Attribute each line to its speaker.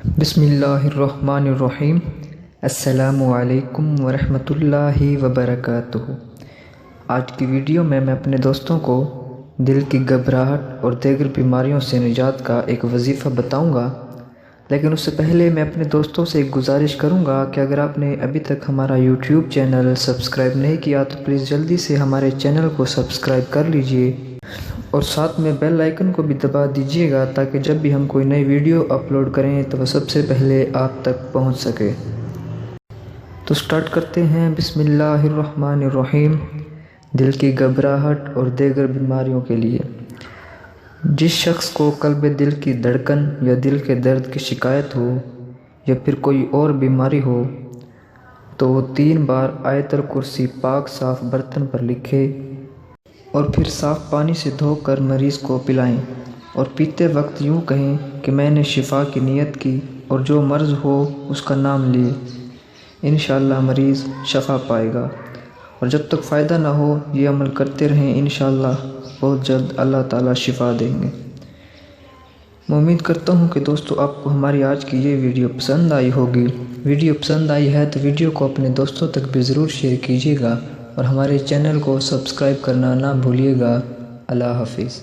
Speaker 1: بسم اللہ الرحمن الرحیم۔ السلام علیکم ورحمۃ اللہ وبرکاتہ۔ آج کی ویڈیو میں اپنے دوستوں کو دل کی گھبراہٹ اور دیگر بیماریوں سے نجات کا ایک وظیفہ بتاؤں گا، لیکن اس سے پہلے میں اپنے دوستوں سے ایک گزارش کروں گا کہ اگر آپ نے ابھی تک ہمارا یوٹیوب چینل سبسکرائب نہیں کیا تو پلیز جلدی سے ہمارے چینل کو سبسکرائب کر لیجئے اور ساتھ میں بیل آئیکن کو بھی دبا دیجئے گا تاکہ جب بھی ہم کوئی نئی ویڈیو اپلوڈ کریں تو وہ سب سے پہلے آپ تک پہنچ سکے۔ تو سٹارٹ کرتے ہیں۔ بسم اللہ الرحمن الرحیم۔ دل کی گھبراہٹ اور دیگر بیماریوں کے لیے جس شخص کو قلب دل کی دھڑکن یا دل کے درد کی شکایت ہو یا پھر کوئی اور بیماری ہو تو وہ 3 بار آیت الکرسی پاک صاف برتن پر لکھے اور پھر صاف پانی سے دھو کر مریض کو پلائیں، اور پیتے وقت یوں کہیں کہ میں نے شفا کی نیت کی اور جو مرض ہو اس کا نام لیے، انشاءاللہ مریض شفا پائے گا، اور جب تک فائدہ نہ ہو یہ عمل کرتے رہیں، انشاءاللہ بہت جلد اللہ تعالیٰ شفا دیں گے۔ میں امید کرتا ہوں کہ دوستو آپ کو ہماری آج کی یہ ویڈیو پسند آئی ہوگی۔ ویڈیو پسند آئی ہے تو ویڈیو کو اپنے دوستوں تک بھی ضرور شیئر کیجیے گا اور ہمارے چینل کو سبسکرائب کرنا نہ بھولیے گا۔ اللہ حافظ۔